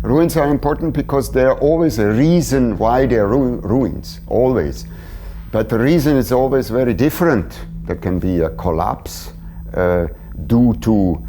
Ruins are important because there are always a reason why they are ruins, always. But the reason is always very different. There can be a collapse due to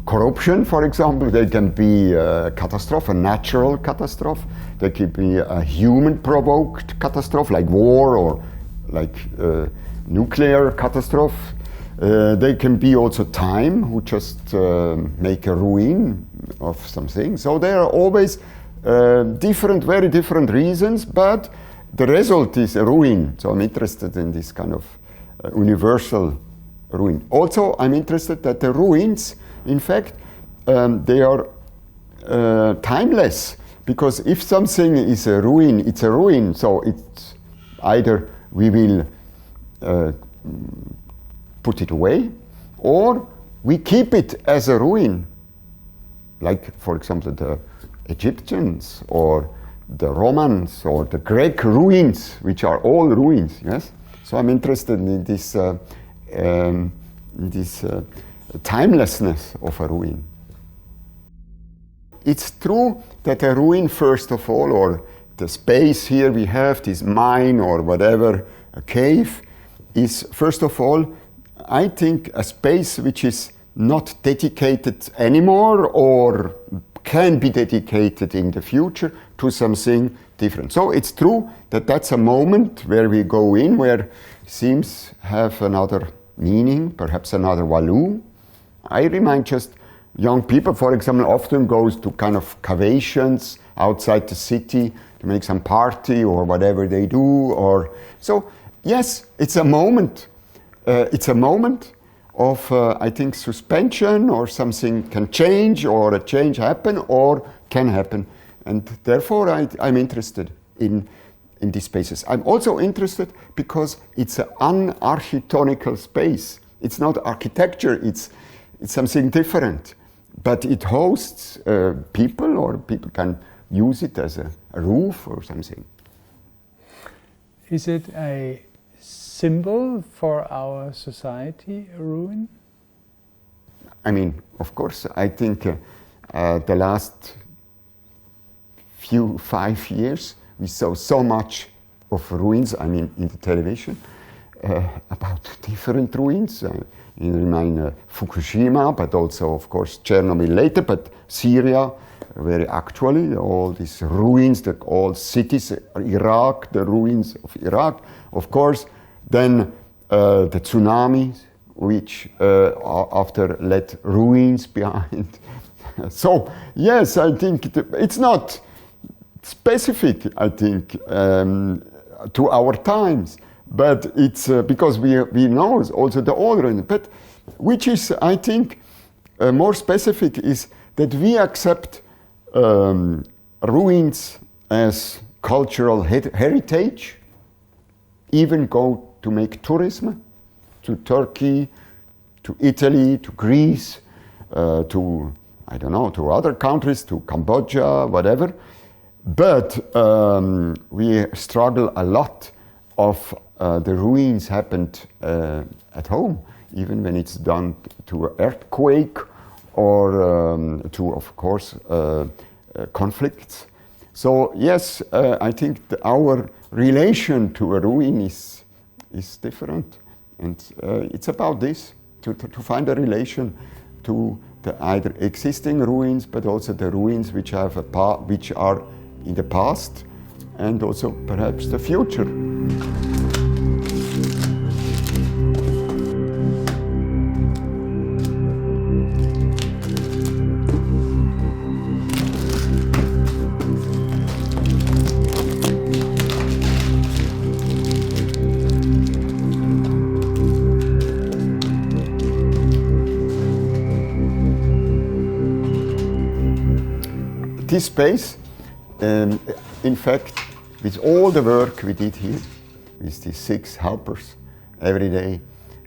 corruption, for example. There can be a catastrophe, a natural catastrophe. There could be a human-provoked catastrophe, like war or like nuclear catastrophe. They can be also time, who just make a ruin of something. So there are always different, very different reasons, but the result is a ruin. So I'm interested in this kind of universal ruin. Also, I'm interested that the ruins, in fact, they are timeless, because if something is a ruin, it's a ruin. So it's either we will put it away, or we keep it as a ruin. Like, for example, the Egyptians, or the Romans, or the Greek ruins, which are all ruins, yes? So I'm interested in this, timelessness of a ruin. It's true that a ruin, first of all, or the space here we have, this mine or whatever, a cave, is first of all, I think, a space which is not dedicated anymore or can be dedicated in the future to something different. So it's true that that's a moment where we go in, where seems have another meaning, perhaps another value. I remind just young people, for example, often goes to kind of cavations outside the city to make some party or whatever they do. Or so, yes, it's a moment. It's a moment of, I think, suspension, or something can change, or a change happen, or can happen. And therefore, I'm interested in these spaces. I'm also interested because it's an unarchitectonical space. It's not architecture, it's something different. But it hosts people, or people can use it as a roof or something. Is it a symbol for our society, a ruin? I mean, of course, I think the last 5 years we saw so much of ruins, I mean, in the television, about different ruins. In remind Fukushima, but also, of course, Chernobyl later, but Syria, very actually, all these ruins, all cities, Iraq, the ruins of Iraq, of course. Then the tsunamis, which after left ruins behind. So, yes, I think it's not specific, I think, to our times, but it's because we know also the older, but which is, I think, more specific is that we accept ruins as cultural heritage, even go to make tourism to Turkey, to Italy, to Greece, to, I don't know, to other countries, to Cambodia, whatever. But we struggle a lot of the ruins happened at home, even when it's done to an earthquake or to, of course, conflicts. So yes, I think our relation to a ruin is different, and it's about this, to find a relation to the either existing ruins, but also the ruins which have which are in the past, and also perhaps the future. This space, in fact, with all the work we did here, with these 6 helpers every day,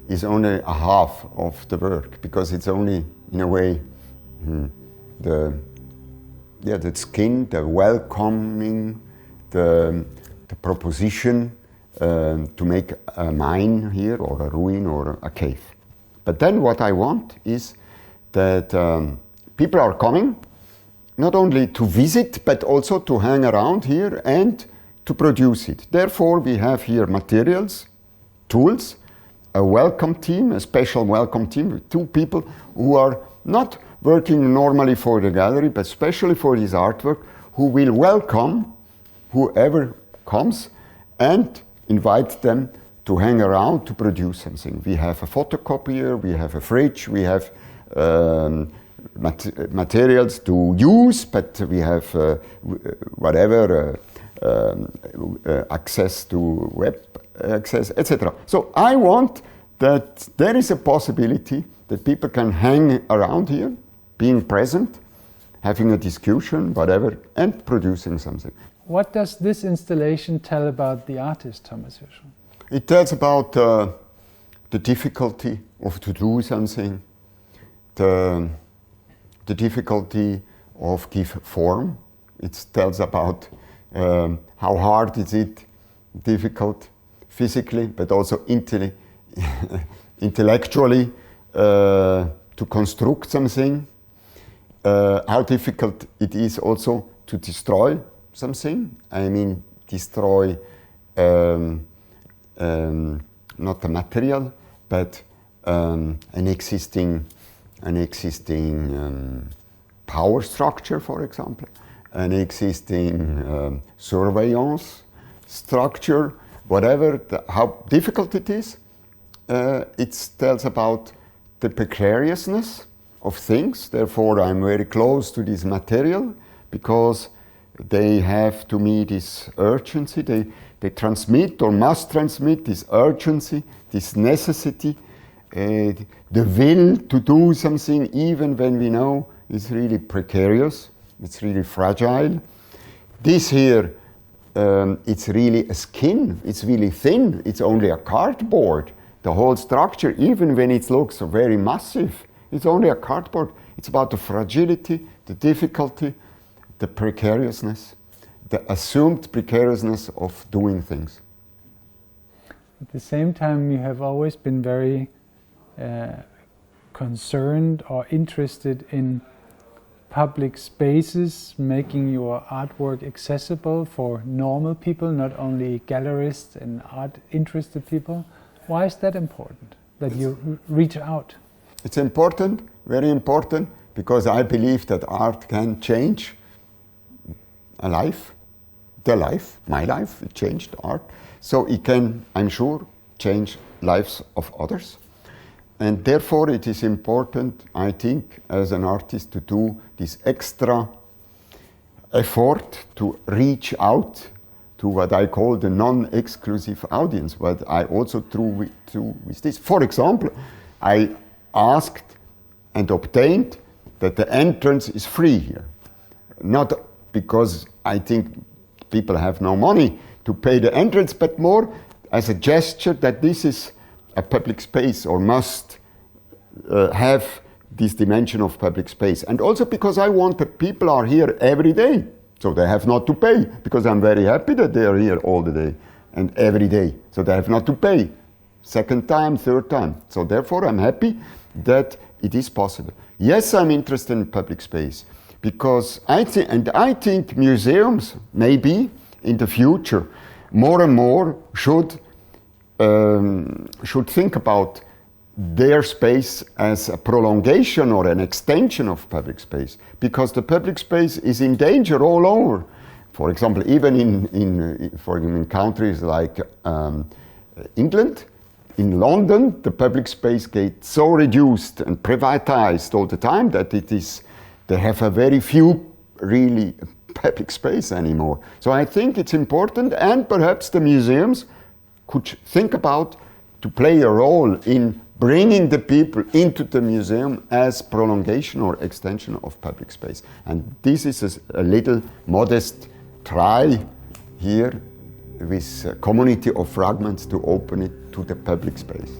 is only a half of the work, because it's only, in a way, the skin, the welcoming, the proposition to make a mine here, or a ruin, or a cave. But then what I want is that people are coming, not only to visit, but also to hang around here and to produce it. Therefore, we have here materials, tools, a welcome team, a special welcome team with 2 people who are not working normally for the gallery, but especially for this artwork, who will welcome whoever comes and invite them to hang around to produce something. We have a photocopier, we have a fridge, we have materials to use, but we have access to web access, etc. So I want that there is a possibility that people can hang around here, being present, having a discussion, whatever, and producing something. What does this installation tell about the artist, Thomas Hirschhorn? It tells about the difficulty of to do something, the difficulty of give form. It tells about how hard is it, difficult physically, but also intellectually to construct something. How difficult it is also to destroy something. I mean, destroy not the material, but an existing power structure, for example, an existing surveillance structure, whatever, how difficult it is. It tells about the precariousness of things. Therefore, I'm very close to this material because they have to me this urgency. They transmit or must transmit this urgency, this necessity, the will to do something even when we know it's really precarious, it's really fragile. This here, it's really a skin, it's really thin, it's only a cardboard. The whole structure, even when it looks very massive, it's only a cardboard. It's about the fragility, the difficulty, the precariousness, the assumed precariousness of doing things. At the same time, you have always been very concerned or interested in public spaces, making your artwork accessible for normal people, not only gallerists and art-interested people. Why is that important, that you reach out? It's important, very important, because I believe that art can change a life, the life, my life, it changed art. So it can, I'm sure, change lives of others. And therefore it is important, I think, as an artist to do this extra effort to reach out to what I call the non-exclusive audience, what I also do with this. For example, I asked and obtained that the entrance is free here. Not because I think people have no money to pay the entrance, but more as a gesture that this is a public space or must have this dimension of public space. And also because I want that people are here every day, so they have not to pay, because I'm very happy that they are here all the day and every day, so they have not to pay second time, third time. So therefore I'm happy that it is possible. Yes, I'm interested in public space, because I think museums maybe in the future more and more should think about their space as a prolongation or an extension of public space, because the public space is in danger all over. For example, even in countries like England, in London, the public space gets so reduced and privatized all the time that they have a very few really public space anymore. So I think it's important, and perhaps the museums could think about to play a role in bringing the people into the museum as prolongation or extension of public space. And this is a little modest try here with Community of Fragments to open it to the public space.